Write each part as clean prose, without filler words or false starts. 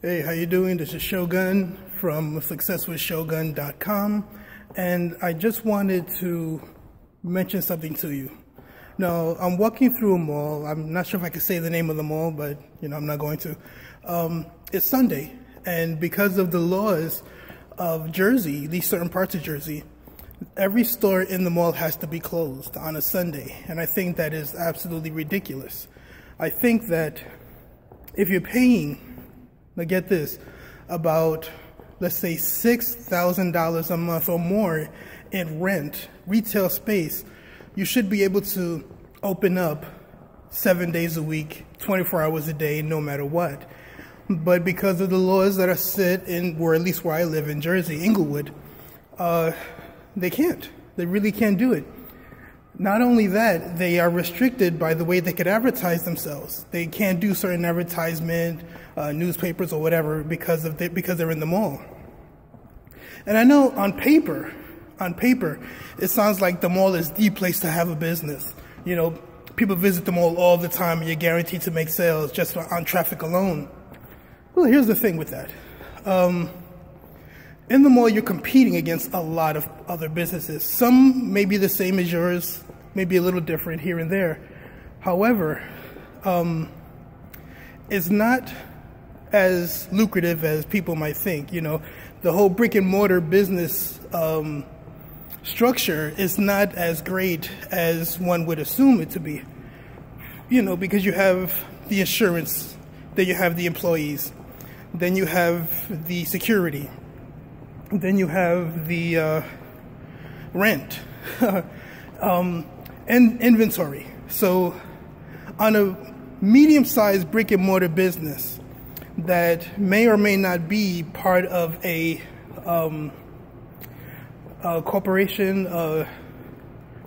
Hey, how you doing? This is Shogun from successwithshogun.com, and I just wanted to mention something to you. Now, I'm walking through a mall. I'm not sure if I can say the name of the mall, but I'm not going to. It's Sunday, and because of the laws of Jersey, these certain parts of Jersey, every store in the mall has to be closed on a Sunday, and I think that is absolutely ridiculous. I think that if you're paying, now get this, about, let's say, $6,000 a month or more in rent, retail space, you should be able to open up 7 days a week, 24 hours a day, no matter what. But because of the laws that are set in, or at least where I live in Jersey, Inglewood, they can't. They really can't do it. Not only that, they are restricted by the way they could advertise themselves. They can't do certain advertisement, newspapers or whatever because they're in the mall. And I know on paper, it sounds like the mall is the place to have a business. You know, people visit the mall all the time and you're guaranteed to make sales just on traffic alone. Well, here's the thing with that. In the mall, you're competing against a lot of other businesses. Some may be the same as yours, maybe a little different here and there. However, it's not as lucrative as people might think. You know, the whole brick and mortar business structure is not as great as one would assume it to be. You know, because you have the insurance, then you have the employees, then you have the security, then you have the rent and inventory. So on a medium-sized brick and mortar business that may or may not be part of a corporation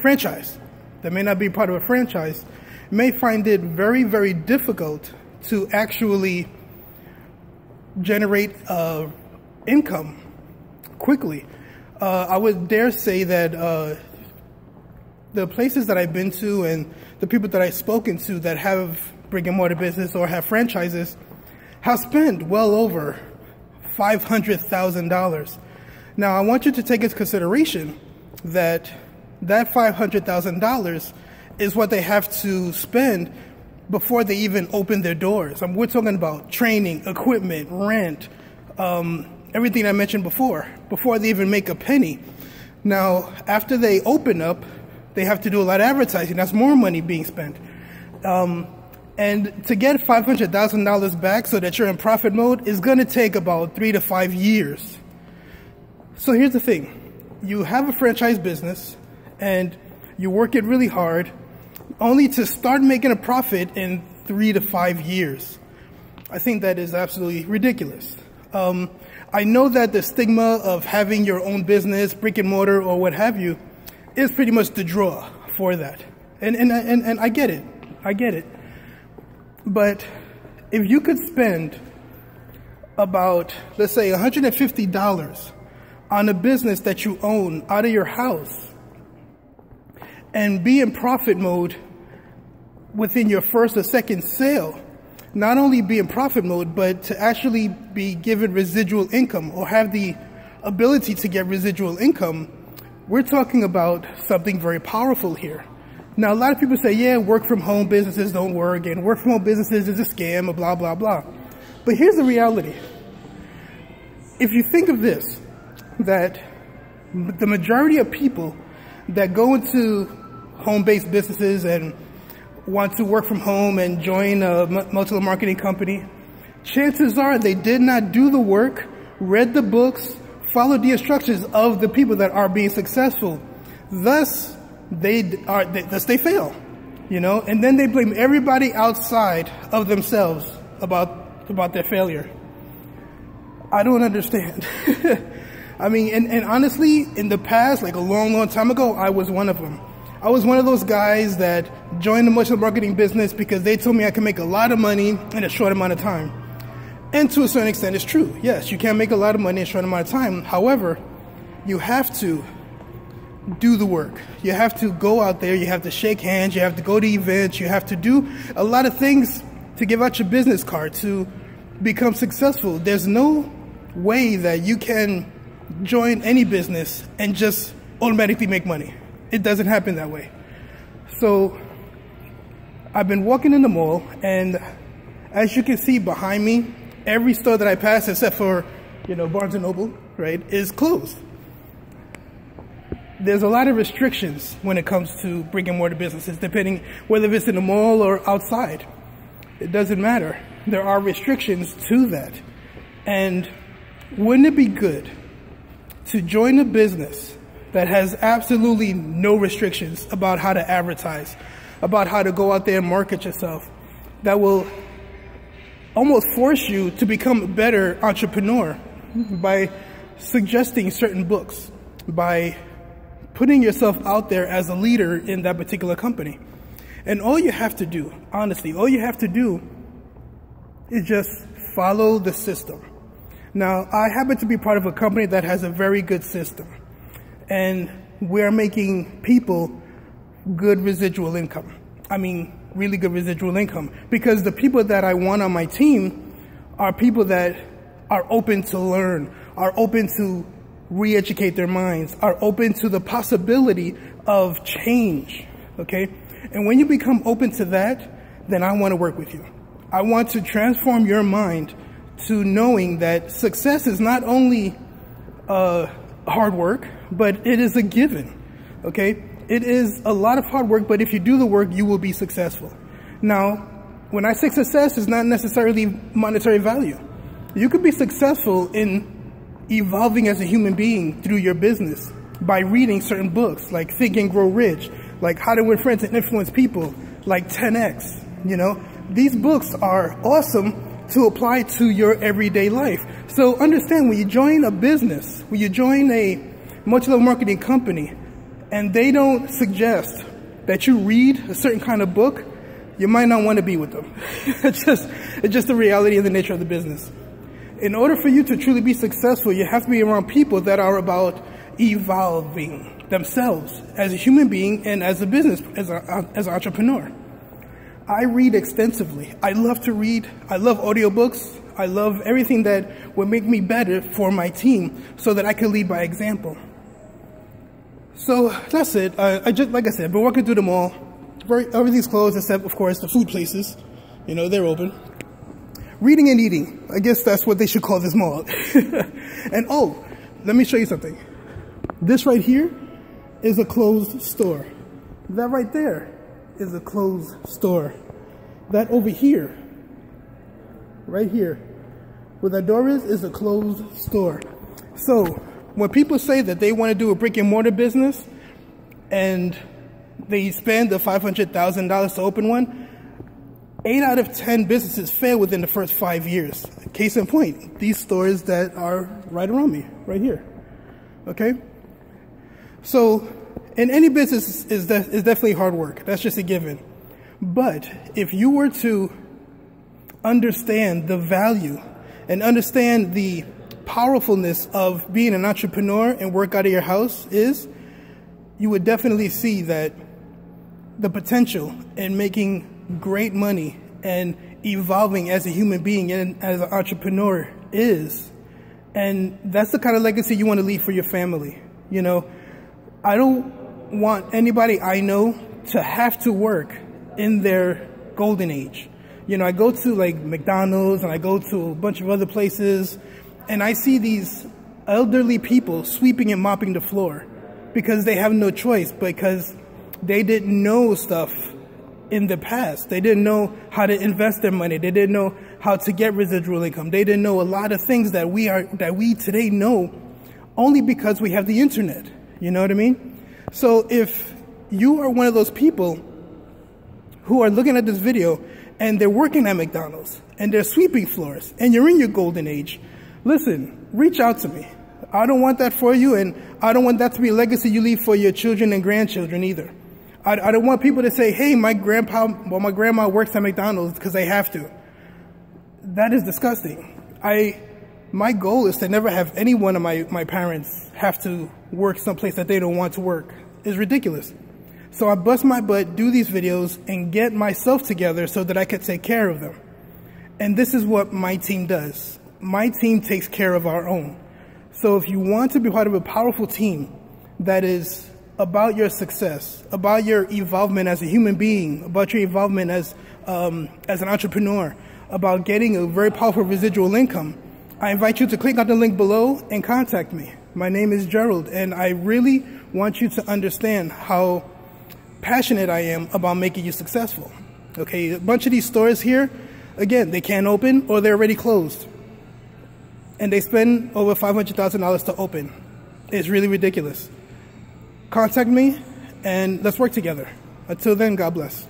franchise, that may not be part of a franchise, may find it very, very difficult to actually generate income quickly. I would dare say that the places that I've been to and the people that I've spoken to that have brick and mortar business or have franchises have spent well over $500,000. Now, I want you to take into consideration that $500,000 is what they have to spend before they even open their doors. We're talking about training, equipment, rent, everything I mentioned before they even make a penny. Now, after they open up, they have to do a lot of advertising. That's more money being spent. And to get $500,000 back so that you're in profit mode is going to take about 3 to 5 years. So here's the thing. You have a franchise business and you work it really hard only to start making a profit in 3 to 5 years. I think that is absolutely ridiculous. I know that the stigma of having your own business, brick and mortar or what have you, is pretty much the draw for that. And I get it. I get it. But if you could spend about, let's say, $150 on a business that you own out of your house and be in profit mode within your first or second sale, not only be in profit mode, but to actually be given residual income or have the ability to get residual income, we're talking about something very powerful here. Now, a lot of people say, yeah, work from home businesses don't work and work from home businesses is a scam, or blah, blah, blah. But here's the reality. If you think of this, that the majority of people that go into home-based businesses and want to work from home and join a multi-level marketing company, chances are they did not do the work, read the books, followed the instructions of the people that are being successful. Thus they fail, you know, and then they blame everybody outside of themselves about their failure. I don't understand. I mean, and honestly, in the past, like a long, long time ago, I was one of them. I was one of those guys that joined the multi-level marketing business because they told me I could make a lot of money in a short amount of time. And to a certain extent, it's true. Yes, you can make a lot of money in a short amount of time. However, you have to do the work. You have to go out there. You have to shake hands. You have to go to events. You have to do a lot of things to give out your business card, to become successful. There's no way that you can join any business and just automatically make money. It doesn't happen that way. So I've been walking in the mall, and as you can see behind me, every store that I pass, except for, Barnes & Noble, right, is closed. There's a lot of restrictions when it comes to brick and mortar businesses, depending whether it's in the mall or outside. It doesn't matter. There are restrictions to that. And wouldn't it be good to join a business that has absolutely no restrictions about how to advertise, about how to go out there and market yourself, that will almost force you to become a better entrepreneur by suggesting certain books, by putting yourself out there as a leader in that particular company. And all you have to do, honestly, all you have to do is just follow the system. Now, I happen to be part of a company that has a very good system, and we're making people good residual income. I mean, really good residual income, because the people that I want on my team are people that are open to learn, are open to re-educate their minds, are open to the possibility of change, okay? And when you become open to that, then I want to work with you. I want to transform your mind to knowing that success is not only hard work, but it is a given, okay? It is a lot of hard work, but if you do the work, you will be successful. Now, when I say success, it's not necessarily monetary value. You could be successful in evolving as a human being through your business by reading certain books like Think and Grow Rich, like How to Win Friends and Influence People, like 10X, These books are awesome to apply to your everyday life. So understand, when you join a business, when you join a multi-level marketing company, and they don't suggest that you read a certain kind of book, you might not want to be with them. It's just the reality of the nature of the business. In order for you to truly be successful, you have to be around people that are about evolving themselves as a human being and as a business, as an entrepreneur. I read extensively. I love to read. I love audiobooks. I love everything that would make me better for my team so that I can lead by example. So that's it. Like I said, I've been walking through the mall. Everything's closed except, of course, the food places. They're open. Reading and eating. I guess that's what they should call this mall. And oh, let me show you something. This right here is a closed store. That right there is a closed store. That over here, right here, where that door is a closed store. So when people say that they want to do a brick and mortar business and they spend the $500,000 to open one, 8 out of 10 businesses fail within the first 5 years. Case in point, these stores that are right around me, right here. Okay? So, in any business is definitely hard work. That's just a given. But if you were to understand the value and understand the powerfulness of being an entrepreneur and work out of your house you would definitely see that the potential in making great money and evolving as a human being and as an entrepreneur and that's the kind of legacy you want to leave for your family. I don't want anybody I know to have to work in their golden age. I go to like McDonald's and I go to a bunch of other places and I see these elderly people sweeping and mopping the floor because they have no choice, because they didn't know stuff in the past. They didn't know how to invest their money. They didn't know how to get residual income. They didn't know a lot of things that we today know only because we have the internet. You know what I mean? So if you are one of those people who are looking at this video and they're working at McDonald's and they're sweeping floors and you're in your golden age, listen, reach out to me. I don't want that for you, and I don't want that to be a legacy you leave for your children and grandchildren either. I don't want people to say, hey, my grandma works at McDonald's because they have to. That is disgusting. My goal is to never have any one of my parents have to work someplace that they don't want to work. It's ridiculous. So I bust my butt, do these videos, and get myself together so that I could take care of them. And this is what my team does. My team takes care of our own. So if you want to be part of a powerful team that is about your success, about your evolvement as a human being, about your evolvement as an entrepreneur, about getting a very powerful residual income, I invite you to click on the link below and contact me. My name is Gerald, and I really want you to understand how passionate I am about making you successful. Okay, a bunch of these stores here, again, they can't open or they're already closed. And they spend over $500,000 to open. It's really ridiculous. Contact me and let's work together. Until then, God bless.